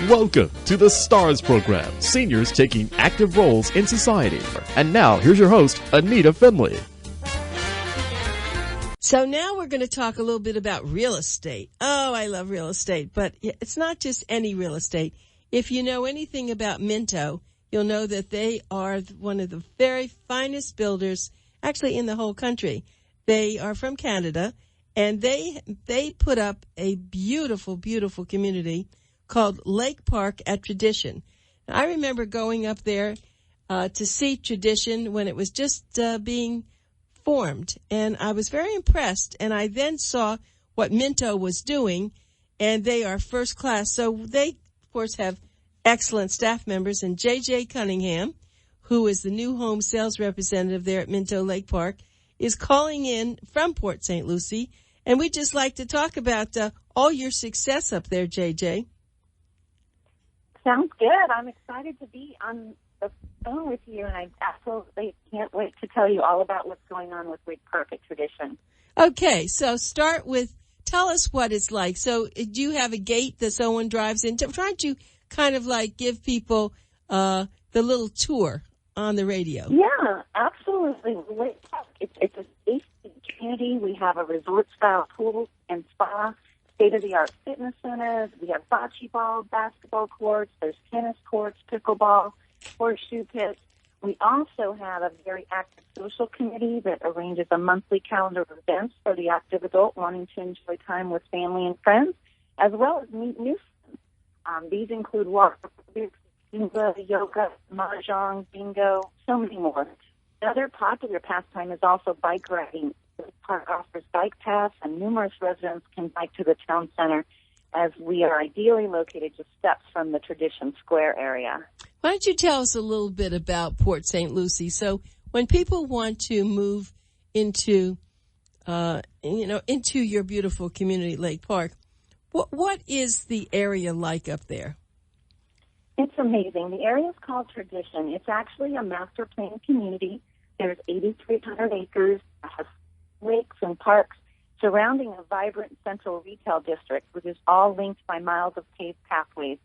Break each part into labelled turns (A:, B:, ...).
A: Welcome to the STARS program, seniors taking active roles in society. And now, here's your host, ANITA FINLEY.
B: So now we're going to talk a little bit about real estate. Oh, I love real estate, but it's not just any real estate. If you know anything about Minto, you'll know that they are one of the very finest builders, actually in the whole country. They are from Canada, and they put up a beautiful, beautiful community called LakePark at Tradition. Now, I remember going up there to see Tradition when it was just being formed, and I was very impressed. And I then saw what Minto was doing, and they are first class. So they, of course, have excellent staff members. And J.J. Cunningham, who is the new home sales representative there at Minto LakePark, is calling in from Port St. Lucie. And we'd just like to talk about all your success up there, J.J.
C: Sounds good. I'm excited to be on the phone with you, and I absolutely can't wait to tell you all about what's going on with LakePark at Tradition.
B: Okay, so tell us what it's like. So do you have a gate that someone drives into? Try to kind of like give people the little tour on the radio.
C: Yeah, absolutely. LakePark, it's a safe community. We have a resort-style pool and spa, state-of-the-art fitness centers. We have bocce ball, basketball courts. There's tennis courts, pickleball, horseshoe pits. We also have a very active social committee that arranges a monthly calendar of events for the active adult wanting to enjoy time with family and friends, as well as meet new friends. These include water, yoga, mahjong, bingo, so many more. Another popular pastime is also bike riding. The park offers bike paths, and numerous residents can bike to the town center, as we are ideally located just steps from the Tradition Square area.
B: Why don't you tell us a little bit about Port St. Lucie? So when people want to move into your beautiful community, LakePark, what is the area like up there?
C: It's amazing. The area is called Tradition. It's actually a master plan community. There's 8,300 acres, has lakes and parks surrounding a vibrant central retail district, which is all linked by miles of paved pathways.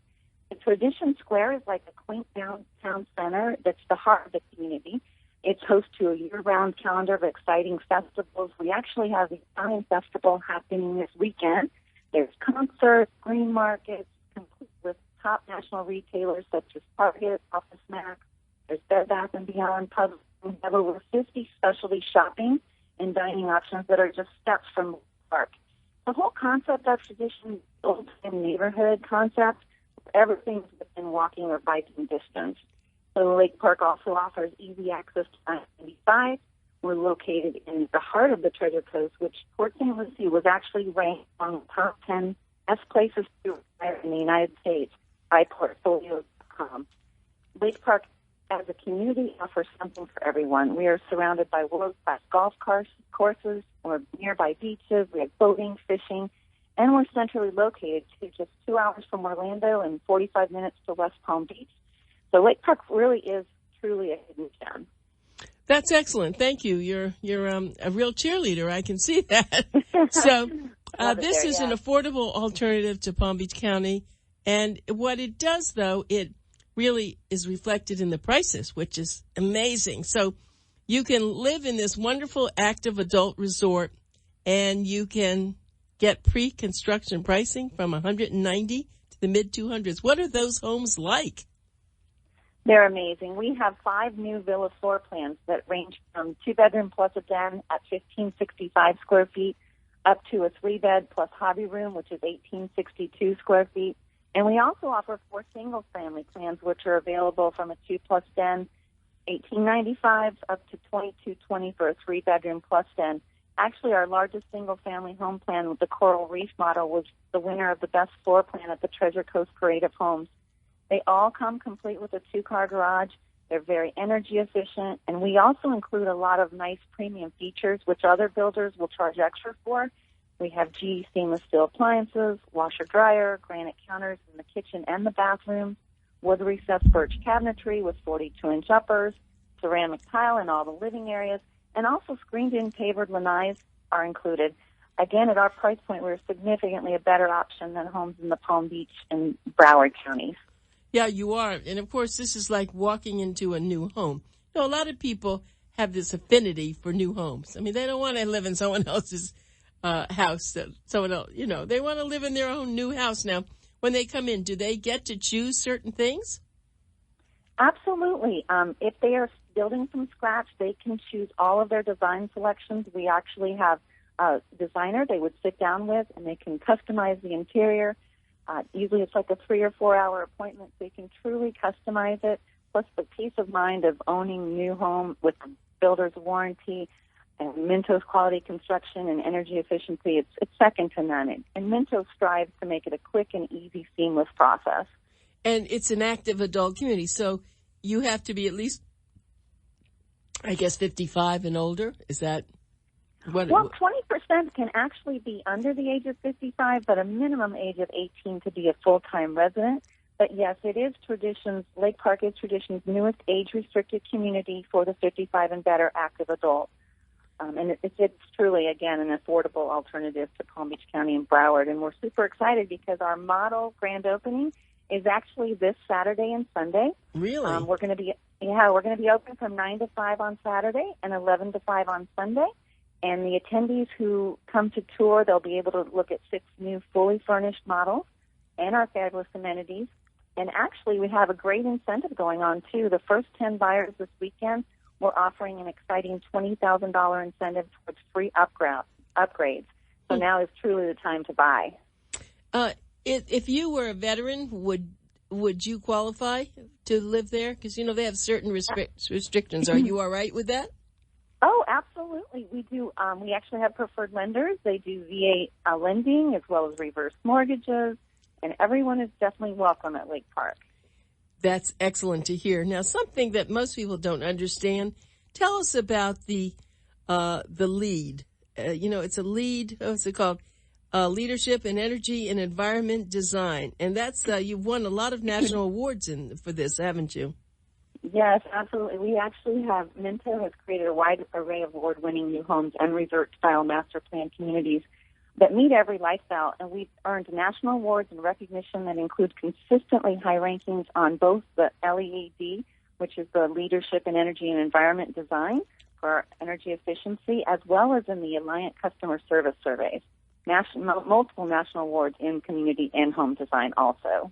C: The Tradition Square is like a quaint downtown center that's the heart of the community. It's host to a year-round calendar of exciting festivals. We actually have the Italian Festival happening this weekend. There's concerts, green markets, complete with top national retailers such as Target, Office Max. There's Bed Bath & Beyond, pubs. We have over 50 specialty shopping and dining options that are just steps from the park. The whole concept of Tradition is old time neighborhood concept. Everything's within walking or biking distance. So LakePark also offers easy access to I-95. We're located in the heart of the Treasure Coast, which Port St. Lucie was actually ranked among the top 10 best places to retire in the United States by Portfolio.com. LakePark as a community offers something for everyone. We are surrounded by world-class golf courses. We're nearby beaches. We have boating, fishing, and we're centrally located to just 2 hours from Orlando and 45 minutes to West Palm Beach. So LakePark really is truly a hidden gem.
B: That's excellent. Thank you. You're a real cheerleader. I can see that. So this is an affordable alternative to Palm Beach County. And what it does, though, it really is reflected in the prices, which is amazing. So you can live in this wonderful active adult resort, and you can get pre-construction pricing from $190 to the mid-200s. What are those homes like?
C: They're amazing. We have 5 new villa floor plans that range from 2-bedroom plus a den at 1,565 square feet up to a 3-bed plus hobby room, which is 1,862 square feet. And we also offer 4 single-family plans, which are available from a 2-plus den, $1,895 up to $2,220 for a 3-bedroom plus den. Actually, our largest single-family home plan with the Coral Reef model was the winner of the best floor plan at the Treasure Coast Parade of Homes. They all come complete with a 2-car garage. They're very energy efficient, and we also include a lot of nice premium features, which other builders will charge extra for. We have GE stainless steel appliances, washer-dryer, granite counters in the kitchen and the bathroom, wood recessed birch cabinetry with 42-inch uppers, ceramic tile in all the living areas, and also screened-in pavered lanais are included. again, at our price point, we're significantly a better option than homes in the Palm Beach and Broward counties.
B: Yeah, you are. And, of course, this is like walking into a new home. You know, a lot of people have this affinity for new homes. I mean, they don't want to live in someone else's house. Someone else, you know, they want to live in their own new house. Now, when they come in, do they get to choose certain things?
C: Absolutely. If they are building from scratch, they can choose all of their design selections. We actually have a designer they would sit down with, and they can customize the interior. Usually it's like a 3 or 4 hour appointment, so you can truly customize it. Plus the peace of mind of owning a new home with the builder's warranty and Minto's quality construction and energy efficiency, it's second to none. And Minto strives to make it a quick and easy, seamless process.
B: And it's an active adult community, so you have to be at least, I guess, 55 and older. Is that what?
C: Well, 20% can actually be under the age of 55, but a minimum age of 18 to be a full-time resident. But yes, it is Traditions. LakePark is Traditions' newest age-restricted community for the 55 and better active adult. And it's truly, again, an affordable alternative to Palm Beach County and Broward. And we're super excited because our model grand opening is actually this Saturday and Sunday.
B: Really?
C: We're going to be open from 9 to 5 on Saturday and 11 to 5 on Sunday. And the attendees who come to tour, they'll be able to look at 6 new fully furnished models and our fabulous amenities. And actually, we have a great incentive going on, too. The first 10 buyers this weekend, we're offering an exciting $20,000 incentive towards free upgrades. So now is truly the time to buy.
B: If you were a veteran, would you qualify to live there? Because, you know, they have certain restrictions. Are you all right with that?
C: Oh, absolutely. We do. We actually have preferred lenders. They do VA lending as well as reverse mortgages, and everyone is definitely welcome at LakePark.
B: That's excellent to hear. Now, something that most people don't understand, tell us about the LEED. You know, it's a LEED, what's it called? Leadership in Energy and Environment Design. And that's, you've won a lot of national awards for this, haven't you?
C: Yes, absolutely. We actually have, Minto has created a wide array of award-winning new homes and resort-style master plan communities that meet every lifestyle, and we've earned national awards and recognition that include consistently high rankings on both the LEED, which is the Leadership in Energy and Environment Design for our energy efficiency, as well as in the Alliant Customer Service Surveys. Multiple national awards in community and home design also.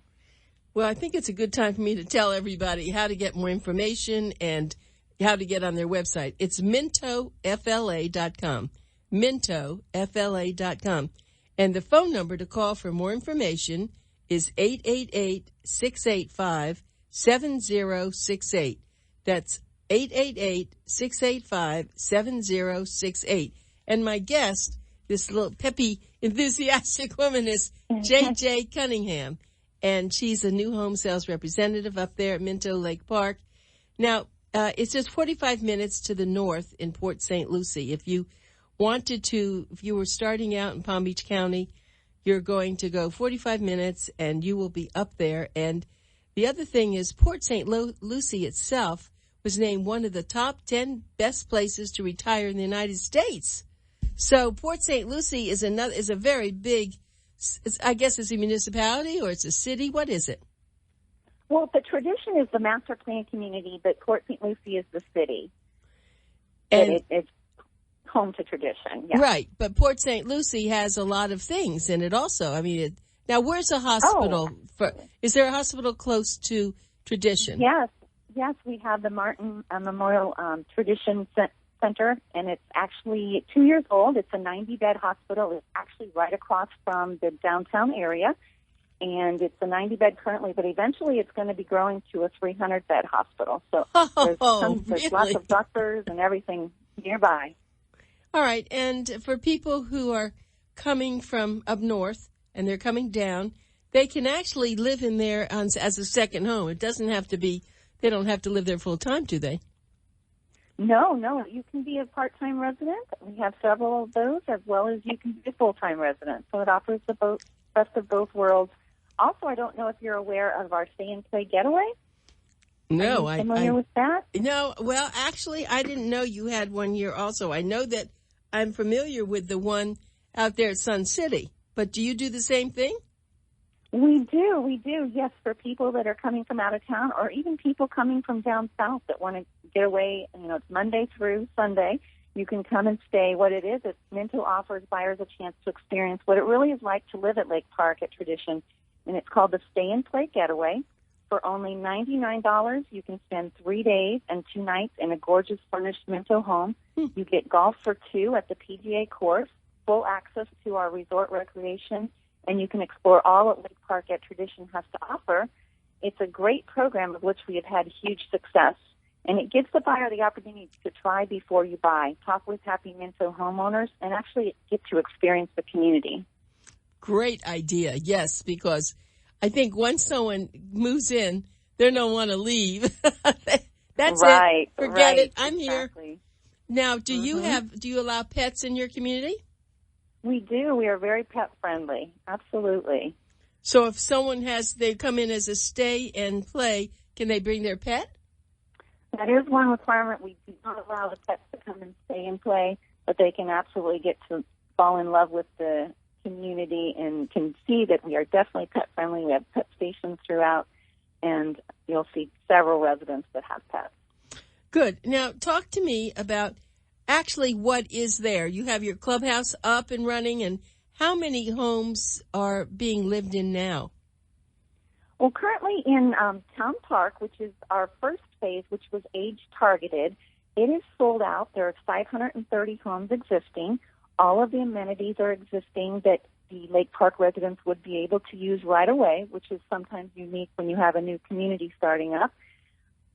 B: Well, I think it's a good time for me to tell everybody how to get more information and how to get on their website. It's mintofla.com. mintofla.com. And the phone number to call for more information is 888-685-7068. That's 888-685-7068. And my guest, this little peppy, enthusiastic woman, is J.J. Cunningham. And she's a new home sales representative up there at Minto LakePark. Now, it's just 45 minutes to the north in Port St. Lucie. If you were starting out in Palm Beach County, you're going to go 45 minutes and you will be up there. And the other thing is Port St. Lucie itself was named one of the top 10 best places to retire in the United States. So Port St. Lucie is a very big, I guess it's a municipality or it's a city. What is it?
C: Well, the Tradition is the master plan community, but Port St. Lucie is the city. And it's home to Tradition. Yeah.
B: Right. But Port St. Lucie has a lot of things in it also. I mean, now where's a hospital? Is there a hospital close to Tradition?
C: Yes, we have the Martin Memorial Tradition Center, and it's actually 2 years old. It's a 90-bed hospital. It's actually right across from the downtown area, and it's a 90-bed currently, but eventually it's going to be growing to a 300-bed hospital. So there's lots of doctors and everything nearby.
B: All right, and for people who are coming from up north and they're coming down, they can actually live in there as a second home. It doesn't have to be, they don't have to live there full time, do they?
C: No, you can be a part-time resident. We have several of those, as well as you can be a full-time resident. So it offers the best of both worlds. Also, I don't know if you're aware of our Stay and Play Getaway.
B: No,
C: Are you familiar with that?
B: No, well, actually, I didn't know you had one here also. I know that I'm familiar with the one out there at Sun City. But do you do the same thing?
C: We do. Yes, for people that are coming from out of town or even people coming from down south that want to get away, it's Monday through Sunday. You can come and stay. What it is Minto offers buyers a chance to experience what it really is like to live at Lake Park at Tradition, and it's called the Stay and Play Getaway. For only $99, you can spend 3 days and 2 nights in a gorgeous furnished Minto home. You get golf for 2 at the PGA course, full access to our resort recreation, and you can explore all that Lake Park at Tradition has to offer. It's a great program of which we have had huge success, and it gives the buyer the opportunity to try before you buy, talk with happy Minto homeowners, and actually get to experience the community.
B: Great idea, yes, because I think once someone moves in, they don't want to leave. That's
C: right,
B: it. Forget it. I'm
C: exactly.
B: here. Now, do you allow pets in your community?
C: We do. We are very pet friendly. Absolutely.
B: So if someone they come in as a stay and play, can they bring their pet?
C: That is one requirement. We do not allow the pets to come and stay and play, but they can absolutely get to fall in love with the community and can see that we are definitely pet friendly. We have pet stations throughout, and you'll see several residents that have pets.
B: Good. Now, talk to me about actually what is there. You have your clubhouse up and running, and how many homes are being lived in now?
C: Well, currently in Town Park, which is our first phase, which was age targeted, it is sold out. There are 530 homes existing. All of the amenities are existing that the Lake Park residents would be able to use right away, which is sometimes unique when you have a new community starting up.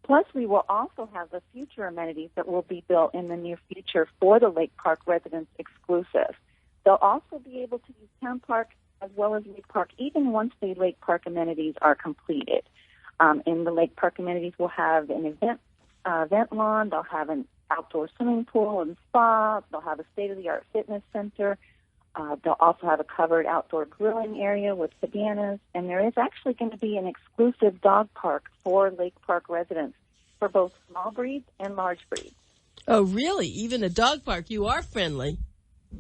C: Plus, we will also have the future amenities that will be built in the near future for the Lake Park residents exclusive. They'll also be able to use Town Park as well as Lake Park even once the Lake Park amenities are completed. In the Lake Park amenities, we'll have an event lawn. They'll have an outdoor swimming pool and spa. They'll have a state-of-the-art fitness center. They'll also have a covered outdoor grilling area with cabanas. And there is actually going to be an exclusive dog park for Lake Park residents for both small breeds and large breeds.
B: Oh, really? Even a dog park. You are friendly.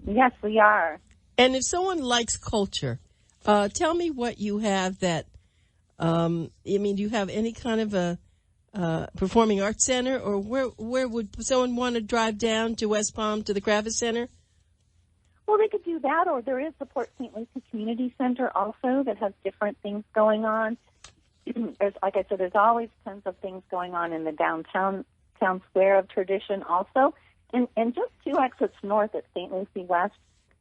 C: Yes, we are.
B: And if someone likes culture, tell me what you have that, do you have any kind of a performing arts center, or where would someone want to drive down to West Palm to the Kravis Center?
C: Well, they could do that, or there is the Port St. Lucie Community Center also that has different things going on. Like I said, there's always tons of things going on in the town square of Tradition also. And just 2 exits north at St. Lucie West,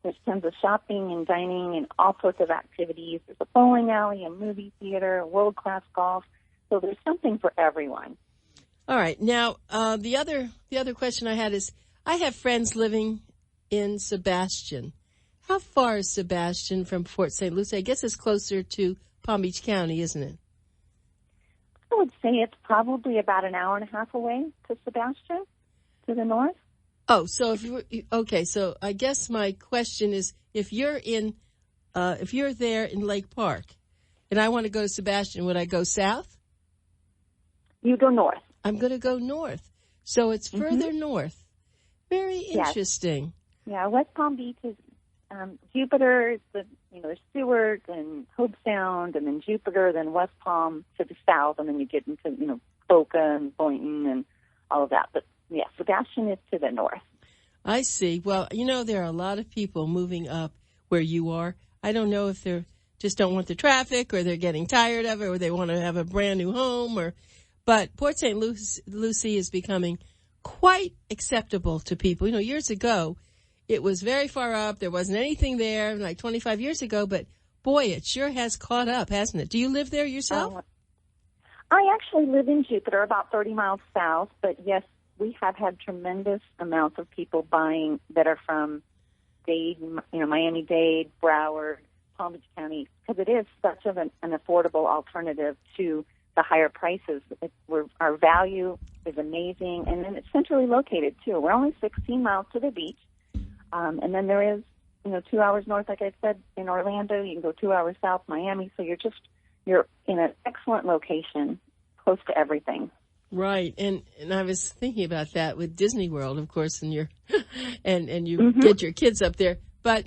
C: there's tons of shopping and dining and all sorts of activities. There's a bowling alley, a movie theater, world-class golf. So there's something for everyone.
B: All right. Now, the other question I had is, I have friends living in Sebastian. How far is Sebastian from Port St. Lucie? I guess it's closer to Palm Beach County, isn't it?
C: I would say it's probably about an hour and a half away to Sebastian, to the north.
B: Oh, so so I guess my question is, if you're there in Lake Park, and I want to go to Sebastian, would I go south?
C: You go north.
B: I'm going to go north. So it's further north. Very interesting.
C: Yes. Yeah, West Palm Beach is Jupiter, there's Seward and Hobe Sound, and then Jupiter, then West Palm to the south, and then you get into, Boca and Boynton and all of that. But, yeah, Sebastian is to the north.
B: I see. Well, there are a lot of people moving up where you are. I don't know if they're just don't want the traffic, or they're getting tired of it, or they want to have a brand new home, but Port St. Lucie is becoming quite acceptable to people. Years ago, it was very far up. There wasn't anything there, like 25 years ago, but boy, it sure has caught up, hasn't it? Do you live there yourself?
C: I actually live in Jupiter, about 30 miles south, but yes, we have had tremendous amounts of people buying that are from Dade, Miami-Dade, Broward, Palm Beach County, because it is such an affordable alternative to the higher prices. Our value is amazing, and then it's centrally located, too. We're only 16 miles to the beach, and then there is, 2 hours north, like I said, in Orlando. You can go 2 hours south, Miami, so you're in an excellent location, close to everything.
B: Right, and I was thinking about that with Disney World, of course, and you get your kids up there. But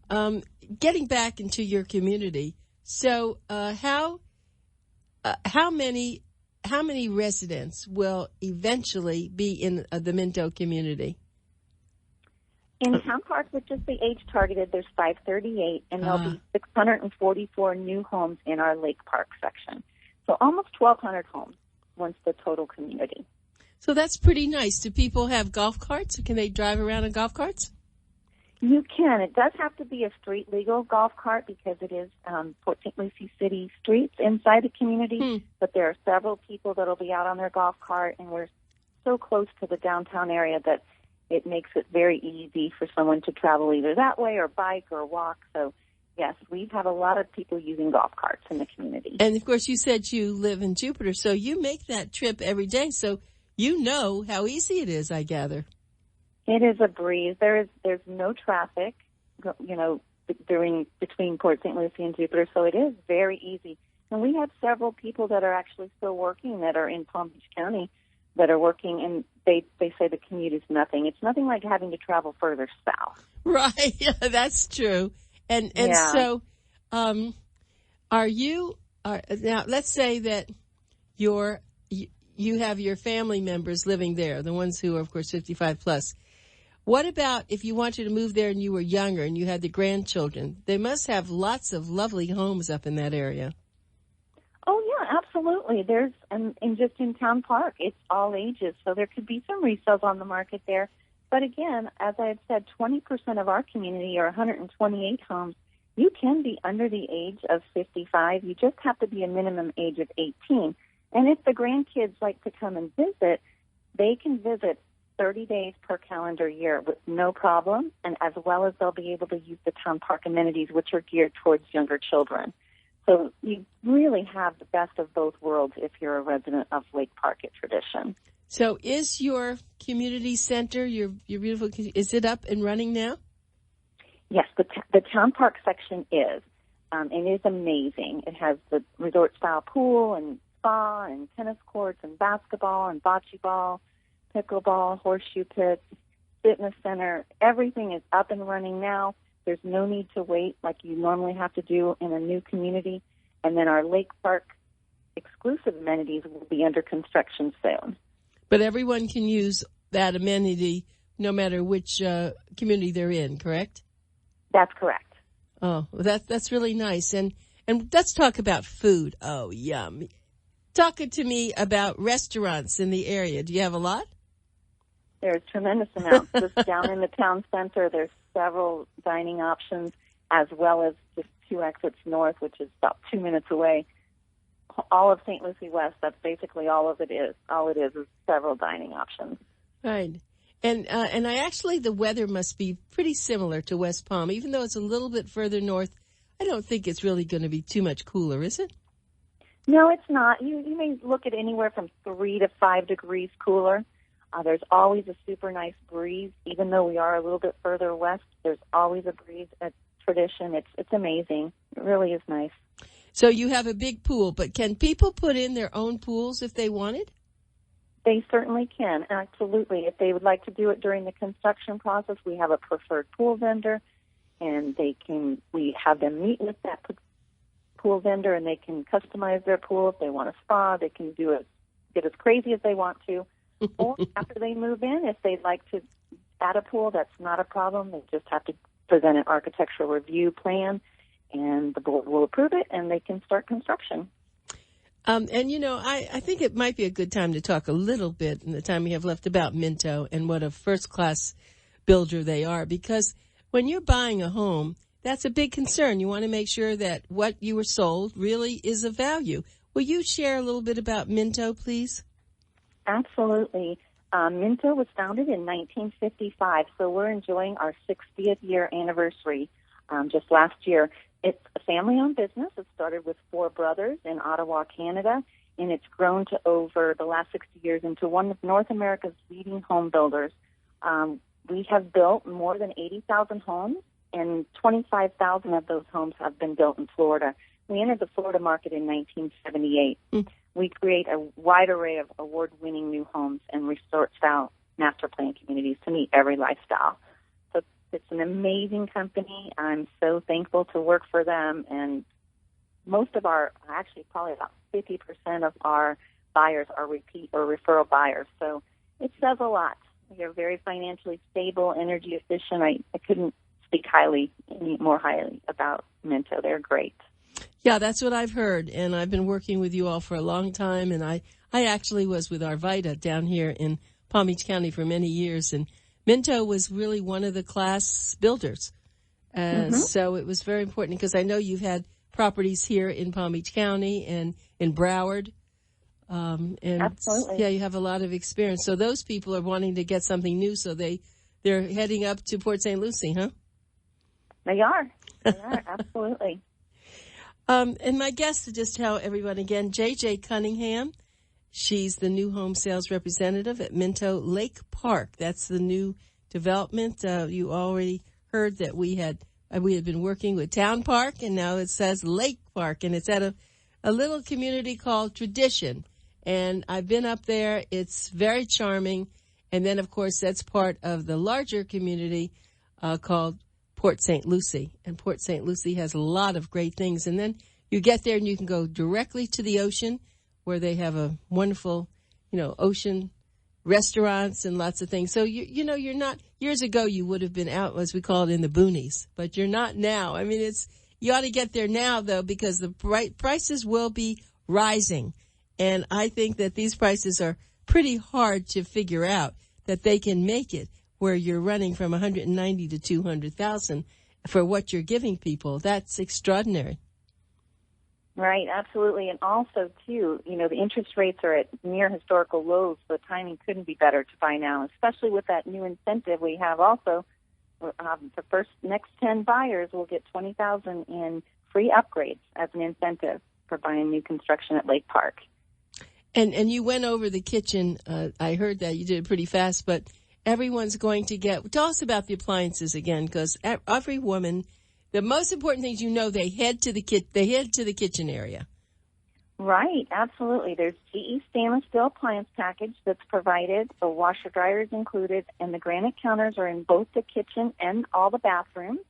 B: Getting back into your community, so how many residents will eventually be in the Minto community?
C: In Town Park, which is the age targeted, there's 538, and there'll be 644 new homes in our Lake Park section. So almost 1,200 homes once the total community.
B: So that's pretty nice. Do people have golf carts? Can they drive around in golf carts?
C: You can. It does have to be a street legal golf cart because it is Port St. Lucie City streets inside the community. But there are several people that will be out on their golf cart, and we're so close to the downtown area that it makes it very easy for someone to travel either that way or bike or walk. So, yes, we have a lot of people using golf carts in the community.
B: And, of course, you said you live in Jupiter, so you make that trip every day. So you know how easy it is, I gather.
C: It is a breeze. There's no traffic, between Port St. Lucie and Jupiter, so it is very easy. And we have several people that are actually still working that are in Palm Beach County that are working, and they say the commute is nothing. It's nothing like having to travel further south.
B: Right, yeah, that's true. And
C: yeah.
B: So, now let's say that you have your family members living there, the ones who are, of course, 55 plus. What about if you wanted to move there and you were younger and you had the grandchildren? They must have lots of lovely homes up in that area.
C: Oh, yeah, absolutely. There's, and just in Town Park, it's all ages, so there could be some resales on the market there. But again, as I had said, 20% of our community, or 128 homes, you can be under the age of 55. You just have to be a minimum age of 18. And if the grandkids like to come and visit, they can visit 30 days per calendar year with no problem, and as well as they'll be able to use the Town Park amenities, which are geared towards younger children. So you really have the best of both worlds if you're a resident of Lake Park at Tradition.
B: So is your community center, your beautiful, is it up and running now?
C: Yes, the Town Park section is. It is amazing. It has the resort-style pool and spa and tennis courts and basketball and bocce ball, pickleball, horseshoe pits, fitness center. Everything is up and running now. There's no need to wait like you normally have to do in a new community. And then our Lake Park exclusive amenities will be under construction soon.
B: But everyone can use that amenity no matter which community they're in, correct?
C: That's correct.
B: Oh, that's really nice. And let's talk about food. Oh, yum. Talking to me about restaurants in the area. Do you have a lot?
C: There's tremendous amounts. Just down in the town center, there's several dining options, as well as just 2 exits north, which is about 2 minutes away. All of St. Lucie West, that's basically all it is. All it is several dining options.
B: Right. And the weather must be pretty similar to West Palm. Even though it's a little bit further north, I don't think it's really going to be too much cooler, is it?
C: No, it's not. You may look at anywhere from 3 to 5 degrees cooler. There's always a super nice breeze. Even though we are a little bit further west, there's always a breeze at Tradition. It's amazing. It really is nice.
B: So you have a big pool, but can people put in their own pools if they wanted?
C: They certainly can, absolutely. If they would like to do it during the construction process, we have a preferred pool vendor, and we have them meet with that pool vendor, and they can customize their pool. If they want a spa, they can get as crazy as they want to. Or after they move in, if they'd like to add a pool, that's not a problem. They just have to present an architectural review plan, and the board will approve it, and they can start construction. I think it might be a good time to talk a little bit in the time we have left about Minto and what a first-class builder they are, because when you're buying a home, that's a big concern. You want to make sure that what you were sold really is of value. Will you share a little bit about Minto, please? Absolutely. Minto was founded in 1955, so we're enjoying our 60th year anniversary just last year. It's a family-owned business. It started with 4 brothers in Ottawa, Canada, and it's grown to over the last 60 years into one of North America's leading home builders. We have built more than 80,000 homes, and 25,000 of those homes have been built in Florida. We entered the Florida market in 1978. We create a wide array of award-winning new homes and resort-style master plan communities to meet every lifestyle. So It's an amazing company. I'm so thankful to work for them. And probably about 50% of our buyers are repeat or referral buyers. So it says a lot. They're very financially stable, energy efficient. I couldn't speak any more highly about Minto. They're great.
B: Yeah, that's what I've heard, and I've been working with you all for a long time, and I actually was with Arvida down here in Palm Beach County for many years, and Minto was really one of the class builders. So it was very important because I know you've had properties here in Palm Beach County and in Broward. And
C: Absolutely.
B: Yeah, you have a lot of experience. So those people are wanting to get something new, so they're heading up to Port St. Lucie, huh?
C: They are, absolutely.
B: And my guest, to just tell everyone again, J.J. Cunningham. She's the new home sales representative at Minto LakePark. That's the new development. You already heard that we had been working with Town Park, and now it says LakePark, and it's at a little community called Tradition. And I've been up there. It's very charming. And then, of course, that's part of the larger community called Port St. Lucie. And Port St. Lucie has a lot of great things. And then you get there and you can go directly to the ocean, where they have a wonderful, ocean restaurants and lots of things. So, you're not, years ago you would have been out, as we call it, in the boonies, but you're not now. I mean, you ought to get there now, though, because the prices will be rising. And I think that these prices are pretty hard to figure out that they can make it where you're running from 190 to 200,000 for what you're giving people. That's extraordinary.
C: Right, absolutely. And also, too, the interest rates are at near historical lows, so the timing couldn't be better to buy now, especially with that new incentive we have also. The next 10 buyers will get $20,000 in free upgrades as an incentive for buying new construction at LakePark.
B: And you went over the kitchen. I heard that you did it pretty fast, but everyone's going to tell us about the appliances again, because every woman, the most important thing is, they head to the kitchen area.
C: Right, absolutely. There's GE stainless steel appliance package that's provided. The washer dryer is included, and the granite counters are in both the kitchen and all the bathrooms.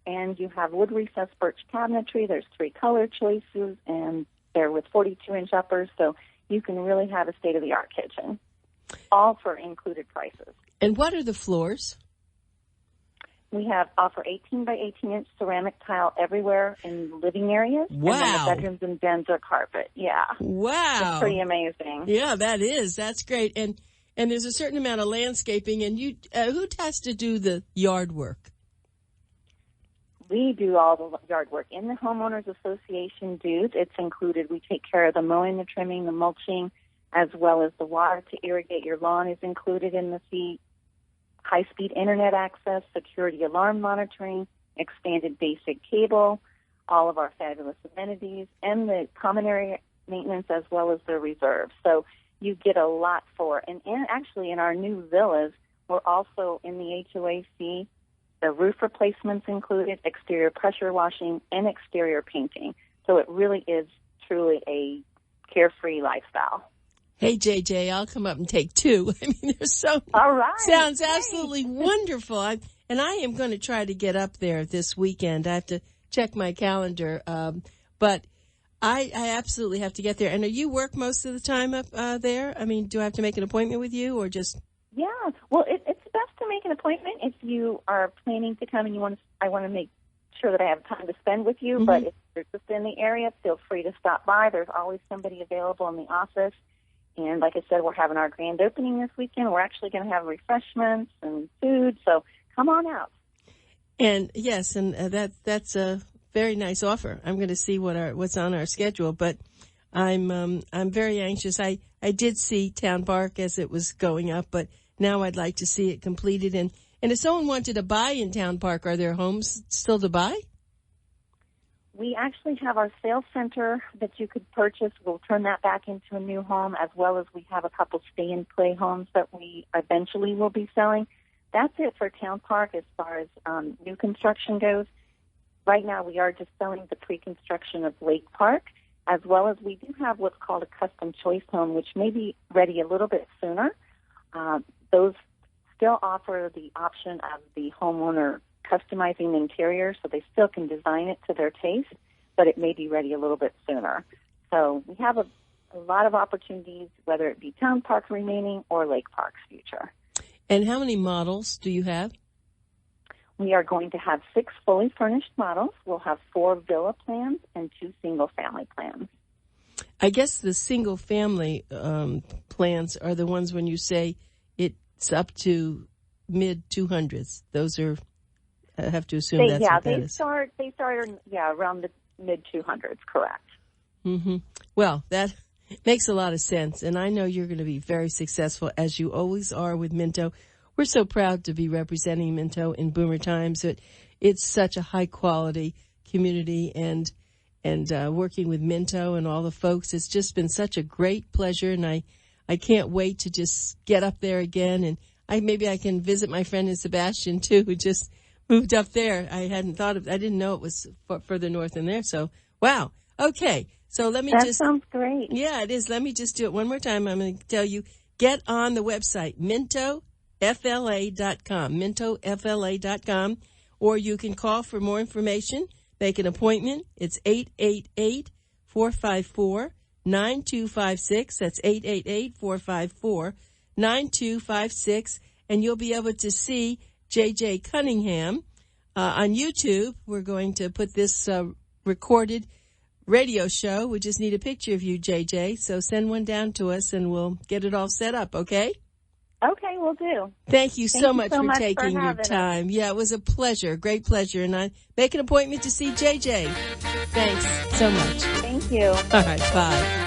C: And you have wood recessed birch cabinetry. There's 3 color choices, and they're with 42-inch uppers, so you can really have a state-of-the-art kitchen, all for included prices.
B: And what are the floors?
C: We offer 18 by 18-inch ceramic tile everywhere in living areas.
B: Wow.
C: And then the bedrooms and dens are carpet. Yeah.
B: Wow.
C: It's pretty amazing.
B: Yeah, that is. That's great. And there's a certain amount of landscaping. And who has to do the yard work?
C: We do all the yard work. In the homeowners association dues, it's included. We take care of the mowing, the trimming, the mulching, as well as the water to irrigate your lawn is included in the fee. High-speed internet access, security alarm monitoring, expanded basic cable, all of our fabulous amenities, and the common area maintenance as well as the reserve. So you get a lot for. And actually in our new villas, we're also in the HOA fee, the roof replacements included, exterior pressure washing, and exterior painting. So it really is truly a carefree lifestyle.
B: Hey, JJ, I'll come up and take 2. I mean, there's so...
C: All right.
B: Sounds absolutely wonderful. And I am going to try to get up there this weekend. I have to check my calendar. But I absolutely have to get there. And you work most of the time up there? I mean, do I have to make an appointment with you or just...
C: Yeah. Well, it's best to make an appointment if you are planning to come and I want to make sure that I have time to spend with you. Mm-hmm. But if you're just in the area, feel free to stop by. There's always somebody available in the office. And like I said, we're having our grand opening this weekend. We're actually going to have refreshments and food, so come on out.
B: And yes, and that's a very nice offer. I'm going to see what's on our schedule, but I'm very anxious. I did see Town Park as it was going up, but now I'd like to see it completed. And if someone wanted to buy in Town Park, are there homes still to buy?
C: We actually have our sales center that you could purchase. We'll turn that back into a new home, as well as we have a couple stay-and-play homes that we eventually will be selling. That's it for Town Park as far as new construction goes. Right now we are just selling the pre-construction of LakePark, as well as we do have what's called a custom choice home, which may be ready a little bit sooner. Those still offer the option of the homeowner customizing the interior, so they still can design it to their taste, but it may be ready a little bit sooner. So we have a lot of opportunities, whether it be Town Park remaining or Lake Park's future.
B: And how many models do you have?
C: We are going to have 6 fully furnished models. We'll have 4 villa plans and 2 single-family plans.
B: I guess the single-family plans are the ones when you say it's up to mid-200s. Those are, I have to assume that's what that is.
C: They start around the mid-200s, correct.
B: Mm-hmm. Well, that makes a lot of sense, and I know you're going to be very successful, as you always are with Minto. We're so proud to be representing Minto in Boomer Times. It's such a high-quality community, and working with Minto and all the folks, it's just been such a great pleasure, and I can't wait to just get up there again, and maybe I can visit my friend in Sebastian, too, who just moved up there. I didn't know it was further north than there, so wow. Okay, so let me
C: That sounds great.
B: Yeah, it is. Let me just do it one more time. I'm going to tell you, get on the website, mintofla.com, mintofla.com, or you can call for more information, make an appointment. It's 888-454-9256. That's 888-454-9256, and you'll be able to see J.J. Cunningham on YouTube. We're going to put this recorded radio show. We just need a picture of you, JJ. So send one down to us and we'll get it all set up, okay?
C: Okay, we'll do.
B: Thank you so much for taking your time. Yeah, it was a pleasure, great pleasure. And I make an appointment to see JJ. Thanks so much.
C: Thank you.
B: All right, bye.